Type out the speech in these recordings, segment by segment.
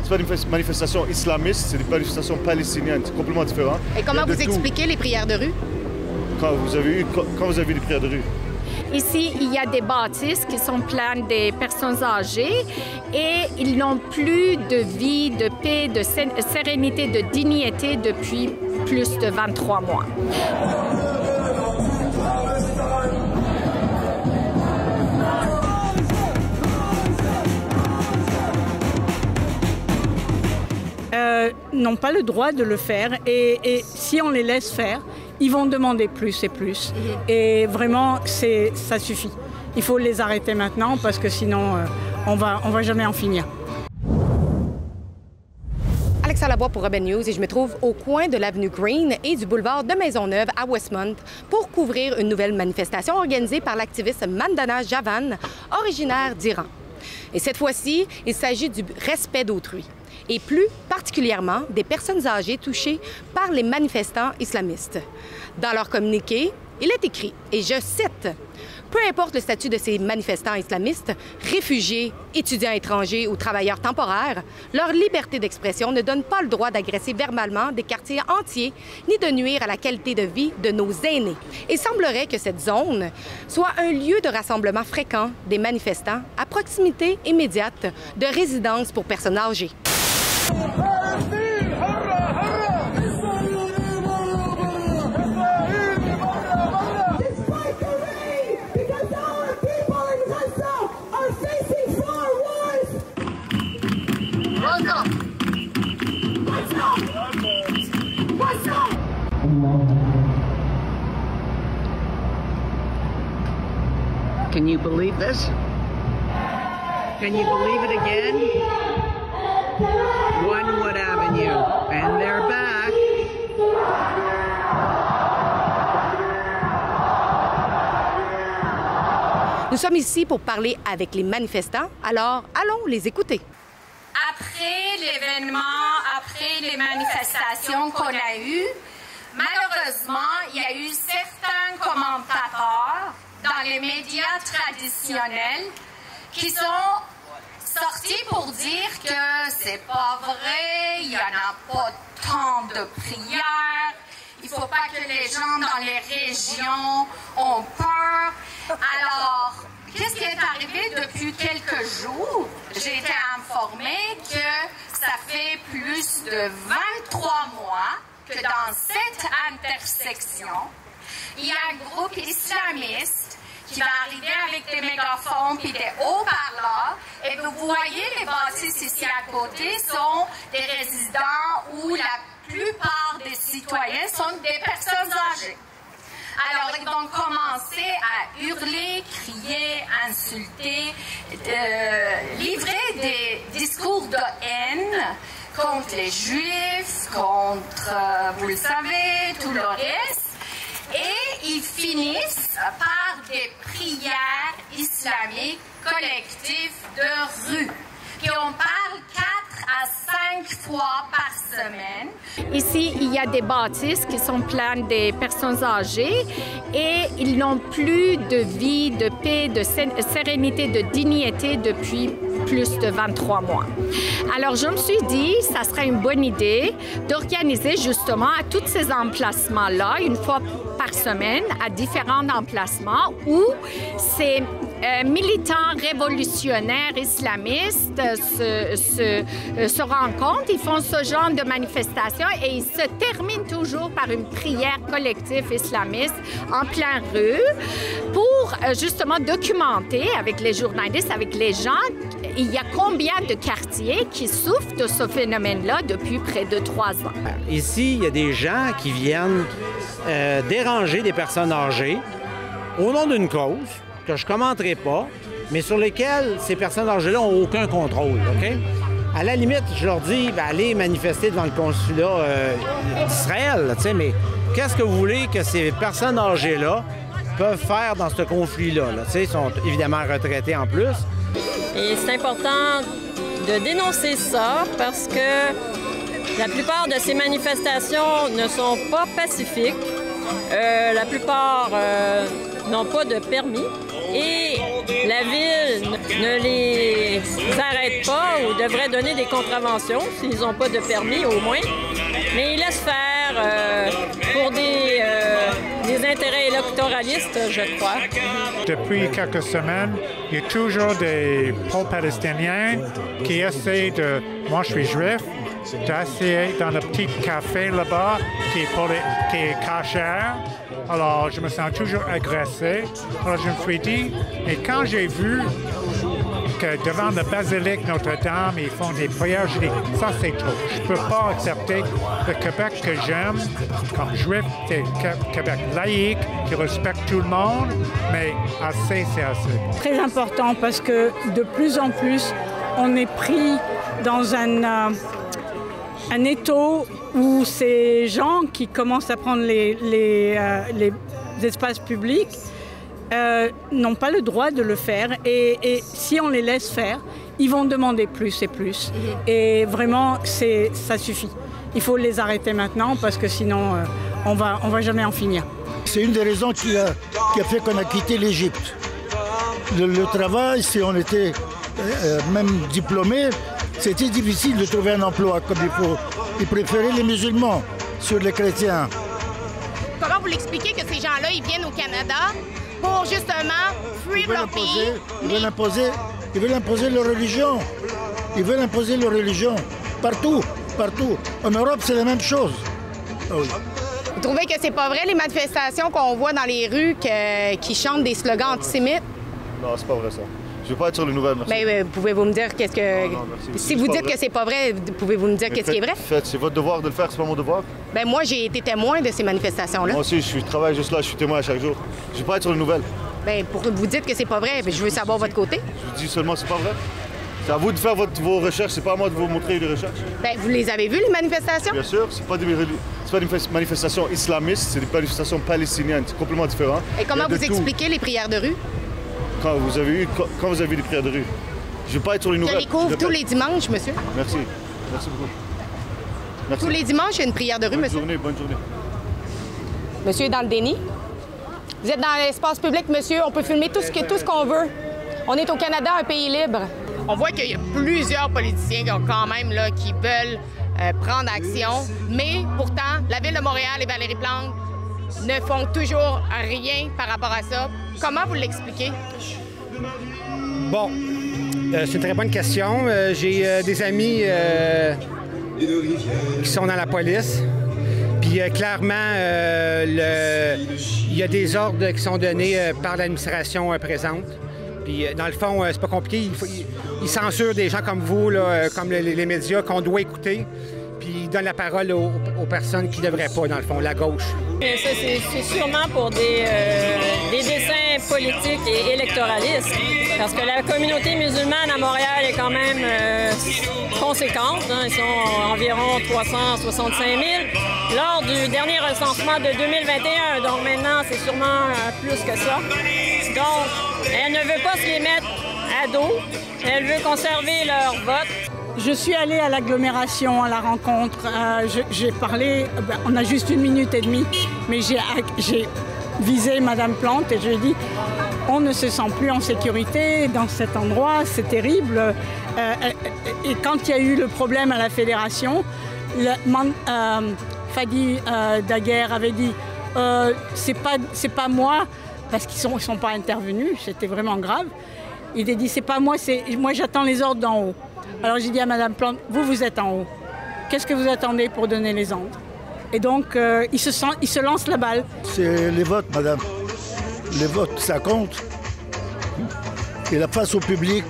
c'est pas une manifestation islamiste, c'est une manifestation palestinienne, c'est complètement différent. Et comment vous expliquez les prières de rue? Quand vous avez vu les prières de rue? Ici, il y a des bâtisses qui sont pleines de personnes âgées et ils n'ont plus de vie, de paix, de sérénité, de dignité depuis plus de 23 mois. N'ont pas le droit de le faire et si on les laisse faire, ils vont demander plus et plus. Et vraiment, ça suffit. Il faut les arrêter maintenant parce que sinon, on va jamais en finir. Alexa Laboie pour Urban News et je me trouve au coin de l'avenue Green et du boulevard de Maisonneuve à Westmount pour couvrir une nouvelle manifestation organisée par l'activiste Mandana Javan, originaire d'Iran. Et cette fois-ci, il s'agit du respect d'autrui, et plus particulièrement des personnes âgées touchées par les manifestants islamistes. Dans leur communiqué, il est écrit, et je cite, « Peu importe le statut de ces manifestants islamistes, réfugiés, étudiants étrangers ou travailleurs temporaires, leur liberté d'expression ne donne pas le droit d'agresser verbalement des quartiers entiers ni de nuire à la qualité de vie de nos aînés. » Il semblerait que cette zone soit un lieu de rassemblement fréquent des manifestants à proximité immédiate de résidences pour personnes âgées. Can you believe this? Can you believe it again? Onewood Avenue, and they're back. Nous sommes ici pour parler avec les manifestants, alors allons les écouter. Après l'événement, après les manifestations qu'on a eues, malheureusement, il y a eu certains commentateurs dans les médias traditionnels qui sont sortis pour dire que c'est pas vrai, il n'y en a pas tant de prières, il faut pas que les gens dans les régions ont peur. Alors, qu'est-ce qui est arrivé depuis quelques jours? J'ai été informée que ça fait plus de 23 mois que dans cette intersection, il y a un groupe islamiste qui va arriver avec des mégaphones et des haut-parleurs. Et vous voyez, les bâtisses ici à côté sont des résidents où la plupart des citoyens sont des personnes âgées. Alors, ils vont commencer à hurler, crier, insulter, livrer des discours de haine contre les Juifs, contre, vous le savez, tout le reste. Et ils finissent par des prières islamiques collectives de rue. Puis on parle 4 à 5 fois par semaine. Ici, il y a des bâtisses qui sont pleines de personnes âgées et ils n'ont plus de vie, de paix, de sérénité, de dignité depuis plus de 23 mois. Alors, je me suis dit, ça serait une bonne idée d'organiser justement à tous ces emplacements-là, une fois par semaine, à différents emplacements où ces militants révolutionnaires islamistes se rencontrent, ils font ce genre de manifestation et ils se terminent toujours par une prière collective islamiste en plein rue pour justement documenter avec les journalistes, avec les gens, il y a combien de quartiers qui souffrent de ce phénomène-là depuis près de 3 ans. Ici, il y a des gens qui viennent déranger des personnes âgées au nom d'une cause que je ne commenterai pas, mais sur lesquelles ces personnes âgées-là n'ont aucun contrôle, OK? À la limite, je leur dis, ben, allez manifester devant le consulat d'Israël, tu sais, mais qu'est-ce que vous voulez que ces personnes âgées-là peuvent faire dans ce conflit-là? Tu sais, ils sont évidemment retraités en plus. Et c'est important de dénoncer ça parce que la plupart de ces manifestations ne sont pas pacifiques. La plupart n'ont pas de permis. Et la Ville ne les arrête pas ou devrait donner des contraventions s'ils n'ont pas de permis au moins. Mais ils laissent faire pour des intérêts électoralistes, je crois. Depuis quelques semaines, il y a toujours des pro-palestiniens qui essaient de... Moi, je suis juif, d'essayer dans le petit café là-bas qui est cachère. Alors, je me sens toujours agressé. Alors, je me suis dit, et quand j'ai vu que devant le basilique Notre-Dame, ils font des prières, je dis, ça c'est trop. Je ne peux pas accepter le Québec que j'aime comme juif, c'est Québec laïque, qui respecte tout le monde, mais assez, c'est assez. Très important parce que de plus en plus, on est pris dans un étau où ces gens qui commencent à prendre les espaces publics n'ont pas le droit de le faire et si on les laisse faire, ils vont demander plus et plus. Et vraiment, ça suffit. Il faut les arrêter maintenant parce que sinon, on va jamais en finir. C'est une des raisons qui a fait qu'on a quitté l'Égypte. Le travail, si on était même diplômé, c'était difficile de trouver un emploi comme il faut. Ils préféraient les musulmans sur les chrétiens. Comment vous l'expliquez que ces gens-là, ils viennent au Canada pour justement fuir leur pays? Ils veulent imposer leur religion. Ils veulent imposer leur religion. Partout, partout. En Europe, c'est la même chose. Ah oui. Vous trouvez que c'est pas vrai, les manifestations qu'on voit dans les rues qui chantent des slogans antisémites? Non, c'est pas vrai ça. Je veux pas être sur les nouvelles, merci. Mais pouvez-vous me dire qu'est-ce que... Non, si vous dites que c'est pas vrai, pouvez-vous me dire qu'est-ce qui est vrai? C'est votre devoir de le faire, c'est pas mon devoir. Ben moi, j'ai été témoin de ces manifestations-là. Moi aussi, je travaille juste là, je suis témoin à chaque jour. Je veux pas être sur les nouvelles. Ben pour vous dites que c'est pas vrai, je veux savoir votre côté. Je vous dis seulement c'est pas vrai. C'est à vous de faire vos recherches, c'est pas à moi de vous montrer les recherches. Ben vous les avez vues, les manifestations? Bien sûr, c'est pas des manifestations islamistes, c'est des manifestations palestiniennes, c'est complètement différent. Et comment vous expliquez les prières de rue? Quand vous avez vu des prières de rue. Je veux pas être sur les nouvelles. Je les couvre tous les dimanches, monsieur. Merci. Merci beaucoup. Merci. Tous les dimanches, il y a une prière de rue, monsieur. Bonne journée. Monsieur est dans le déni. Vous êtes dans l'espace public, monsieur. On peut filmer tout ce qu'on veut. On est au Canada, un pays libre. On voit qu'il y a plusieurs politiciens qui veulent prendre action. Mais pourtant, la Ville de Montréal et Valérie Plante ne font toujours rien par rapport à ça. Comment vous l'expliquez? Bon, c'est une très bonne question. J'ai des amis qui sont dans la police. Puis clairement, il y a des ordres qui sont donnés par l'administration présente. Puis dans le fond, c'est pas compliqué. Ils censurent des gens comme vous, là, comme les médias qu'on doit écouter. Puis ils donnent la parole aux personnes qui ne devraient pas, dans le fond, la gauche. Ça, c'est sûrement pour des desseins politiques et électoralistes. Parce que la communauté musulmane à Montréal est quand même conséquente. Ils sont environ 365 000 lors du dernier recensement de 2021. Donc maintenant, c'est sûrement plus que ça. Donc, elle ne veut pas se les mettre à dos. Elle veut conserver leur vote. Je suis allée à l'agglomération, à la rencontre. J'ai parlé, on a juste 1 minute et demie, mais j'ai visé Mme Plante et je lui ai dit on ne se sent plus en sécurité dans cet endroit, c'est terrible. Et quand il y a eu le problème à la fédération, Fadi Daguerre avait dit c'est pas moi, parce qu'ils sont pas intervenus, c'était vraiment grave. Il a dit c'est pas moi, moi j'attends les ordres d'en haut. Alors j'ai dit à Mme Plante, vous êtes en haut. Qu'est-ce que vous attendez pour donner les ordres? Et donc, il se lance la balle. C'est les votes, madame. Les votes, ça compte. Et la face au public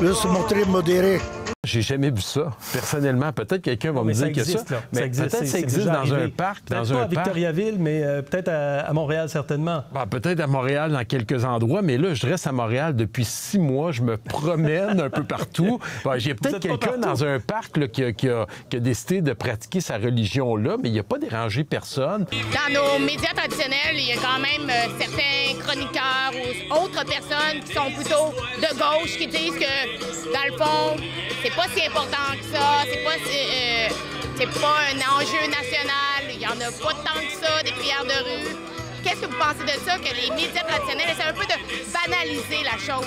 veut se montrer modéré. J'ai jamais vu ça. Personnellement, peut-être quelqu'un va me dire que ça. Mais peut-être ça existe dans un parc. Peut-être pas à Victoriaville, mais peut-être à Montréal, certainement. Peut-être à Montréal, dans quelques endroits. Mais là, je reste à Montréal depuis 6 mois. Je me promène un peu partout. J'ai peut-être quelqu'un dans un parc là, qui a décidé de pratiquer sa religion là, mais il n'a pas dérangé personne. Dans nos médias traditionnels, il y a quand même certains chroniqueurs ou autres personnes qui sont plutôt de gauche qui disent que, dans le fond, c'est pas si important que ça, c'est pas un enjeu national, il y en a pas tant que ça, des prières de rue. qu'est-ce que vous pensez de ça, que les médias traditionnels essaient un peu de banaliser la chose?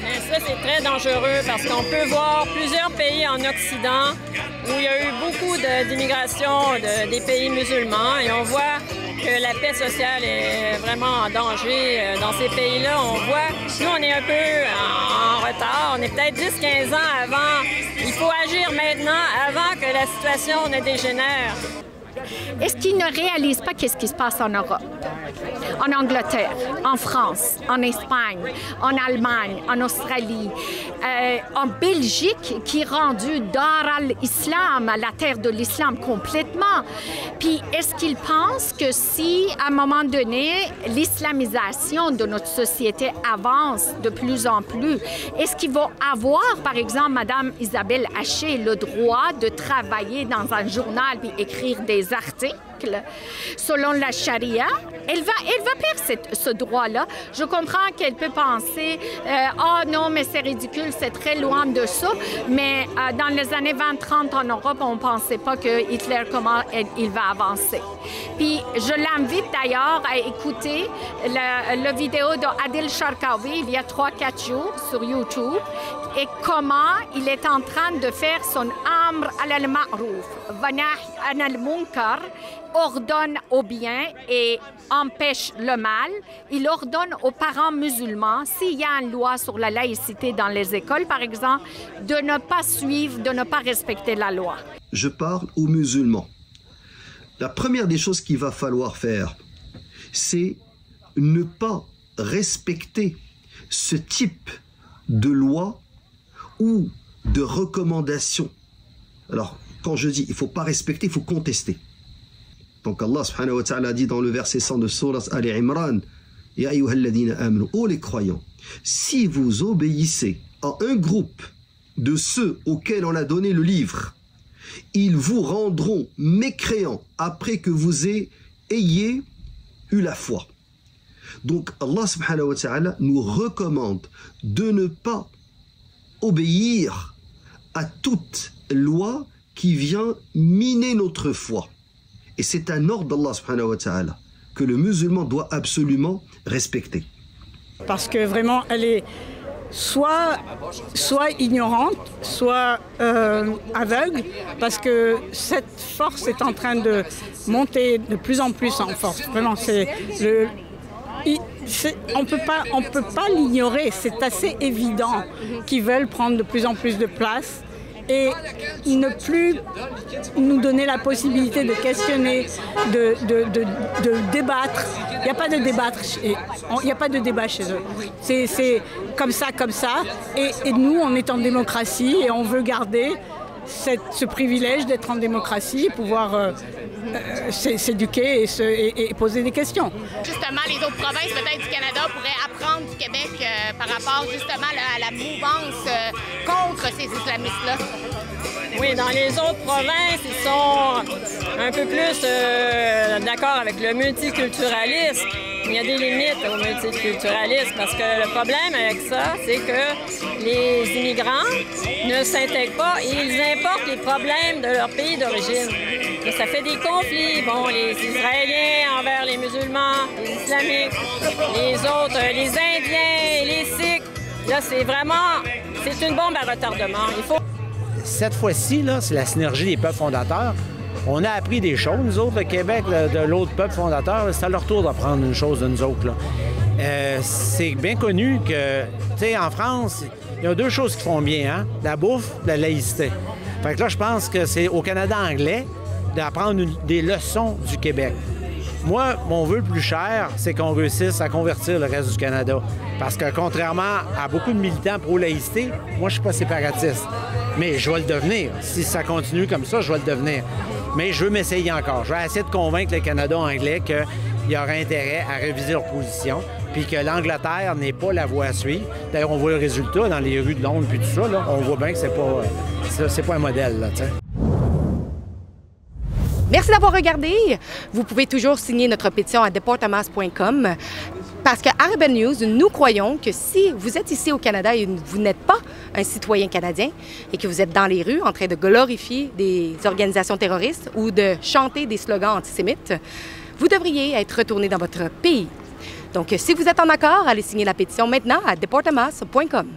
Mais ça, c'est très dangereux parce qu'on peut voir plusieurs pays en Occident où il y a eu beaucoup d'immigration des pays musulmans et on voit que la paix sociale est vraiment en danger dans ces pays-là. On voit, nous, on est un peu en retard. On est peut-être 10-15 ans avant. Il faut agir maintenant avant que la situation ne dégénère. Est-ce qu'ils ne réalisent pas qu'est-ce qui se passe en Europe, en Angleterre, en France, en Espagne, en Allemagne, en Australie, en Belgique, qui est rendue Dar al-Islam, la terre de l'islam complètement. Puis est-ce qu'ils pensent que si, à un moment donné, l'islamisation de notre société avance de plus en plus, est-ce qu'ils vont avoir, par exemple, Mme Isabelle Haché, le droit de travailler dans un journal puis écrire des articles selon la charia? Elle va perdre ce droit-là. Je comprends qu'elle peut penser « Oh non, mais c'est ridicule, c'est très loin de ça », mais dans les années 20-30 en Europe, on ne pensait pas que Hitler, comment il va avancer. Puis je l'invite d'ailleurs à écouter la vidéo d'Adil Sharkawi il y a 3-4 jours sur YouTube et comment il est en train de faire son amr al-ma'rouf, wa nahy anil munkar, ordonne au bien et empêche le mal. Il ordonne aux parents musulmans, s'il y a une loi sur la laïcité dans les écoles, par exemple, de ne pas suivre, de ne pas respecter la loi. Je parle aux musulmans. La première des choses qu'il va falloir faire, c'est ne pas respecter ce type de loi ou de recommandation. Alors, quand je dis il ne faut pas respecter, il faut contester. Donc Allah subhanahu wa ta'ala dit dans le verset 100 de Sourate Ali Imran, « Ya ayyuhalladhina amanu » ô les croyants, si vous obéissez à un groupe de ceux auxquels on a donné le livre, ils vous rendront mécréants après que vous ayez eu la foi. Donc Allah subhanahu wa ta'ala nous recommande de ne pas obéir à toute loi qui vient miner notre foi. Et c'est un ordre d'Allah subhanahu wa ta'ala que le musulman doit absolument respecter. Parce que vraiment, elle est soit ignorante, soit aveugle, parce que cette force est en train de monter de plus en plus en force. Vraiment, on peut pas l'ignorer, c'est assez évident qu'ils veulent prendre de plus en plus de place et ne plus nous donner la possibilité de questionner, de débattre. Il n'y a pas de débattre, il n'y a pas de débat chez eux. C'est comme ça. Et nous, on est en démocratie et on veut garder ce privilège d'être en démocratie, pouvoir s'éduquer et poser des questions. Justement, les autres provinces peut-être du Canada pourraient apprendre du Québec par rapport justement à la mouvance contre ces islamistes-là. Oui, dans les autres provinces, ils sont un peu plus d'accord avec le multiculturalisme. Il y a des limites au multiculturalisme parce que le problème avec ça, c'est que les immigrants ne s'intègrent pas et ils importent les problèmes de leur pays d'origine. Et ça fait des conflits. Bon, les Israéliens envers les musulmans, les islamiques, les autres, les Indiens, les Sikhs. Là, c'est une bombe à retardement. Cette fois-ci, c'est la synergie des peuples fondateurs. On a appris des choses, nous autres, le Québec, de l'autre peuple fondateur. C'est à leur tour d'apprendre une chose de nous autres. C'est bien connu que, tu sais, en France, il y a deux choses qui font bien, hein? La bouffe, la laïcité. Fait que là, je pense que c'est au Canada anglais d'apprendre des leçons du Québec. Moi, mon vœu le plus cher, c'est qu'on réussisse à convertir le reste du Canada. Parce que contrairement à beaucoup de militants pro-laïcité, moi, je suis pas séparatiste. Mais je vais le devenir. Si ça continue comme ça, je vais le devenir. Mais je veux m'essayer encore. Je vais essayer de convaincre le Canada anglais qu'il y aura intérêt à réviser leur position, puis que l'Angleterre n'est pas la voie à suivre. D'ailleurs, on voit le résultat dans les rues de Londres, puis tout ça. Là, on voit bien que c'est pas un modèle, là, t'sais. Merci d'avoir regardé. Vous pouvez toujours signer notre pétition à deportamas.com parce qu'à Urban News, nous croyons que si vous êtes ici au Canada et vous n'êtes pas un citoyen canadien et que vous êtes dans les rues en train de glorifier des organisations terroristes ou de chanter des slogans antisémites, vous devriez être retourné dans votre pays. Donc, si vous êtes en accord, allez signer la pétition maintenant à deportamas.com.